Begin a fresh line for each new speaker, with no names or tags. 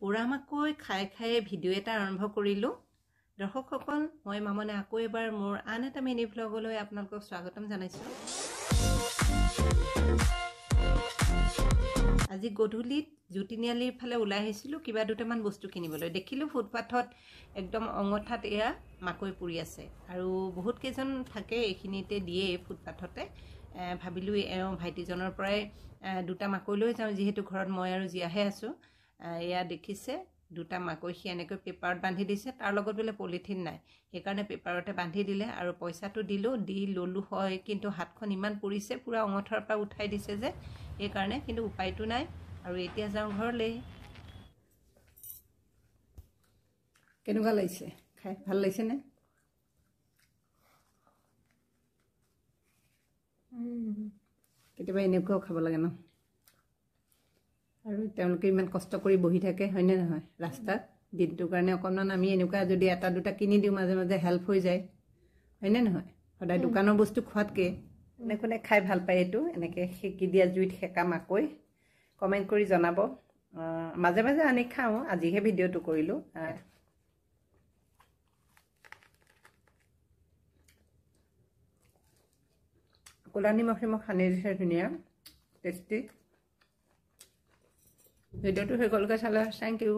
পোৰামাকৈ খাই খাই ভিডিঅ' এটা আৰম্ভ কৰিলোঁ। দৰ্শকসকল, মই মামনে আকৌ এবাৰ মোৰ আন এটা মিনি ভ্লগলৈ আপোনালোকক স্বাগতম জনাইছোঁ। আজি গধূলিত জুতিনিয়ালিৰ ফালে ওলাই আহিছিলোঁ কিবা দুটামান বস্তু কিনিবলৈ। দেখিলোঁ ফুটপাথত একদম অঙঠাত এয়া মাকৈ পৰি আছে আৰু বহুত কেইজন থাকে এইখিনিতে দিয়ে ফুটপাথতে। ভাবিলোঁ এওঁ ভাইটিজনৰ পৰাই দুটা মাকৈ লৈ যাওঁ, যিহেতু ঘৰত মই আৰু জীয়াহে আছোঁ। এয়া দেখিছে দুটা মাকৈ সি এনেকৈ পেপাৰত বান্ধি দিছে, তাৰ লগত বোলে পলিথিন নাই, সেইকাৰণে পেপাৰতে বান্ধি দিলে আৰু পইচাটো দিলোঁ, দি ল'লোঁ হয়, কিন্তু হাতখন ইমান পৰিছে, পূৰা অঙঠাৰ পৰা উঠাই দিছে যে সেইকাৰণে, কিন্তু উপায়টো নাই আৰু এতিয়া যাওঁ ঘৰলৈ। কেনেকুৱা লাগিছে খাই? ভাল লাগিছেনে? কেতিয়াবা এনেকুৱাও খাব লাগে ন। আৰু তেওঁলোকে ইমান কষ্ট কৰি বহি থাকে, হয়নে নহয়, ৰাস্তাত দিনটোৰ কাৰণে অকণমান আমি এনেকুৱা যদি এটা দুটা কিনি দিওঁ মাজে মাজে হেল্প হৈ যায়, হয়নে নহয়? সদায় দোকানৰ বস্তু খোৱাতকৈ কোনে কোনে খাই ভাল পায় এইটো এনেকৈ সেকি দিয়া জুইত সেকা মাকৈ, কমেণ্ট কৰি জনাব। মাজে মাজে আনি খাওঁ, আজিহে ভিডিঅ'টো কৰিলোঁ। ক'লা নিমখ সানি দিছে, ধুনীয়া টেষ্টি। ভিডিঅ'টো হৈ গ'লগৈ চালে, থেংক ইউ।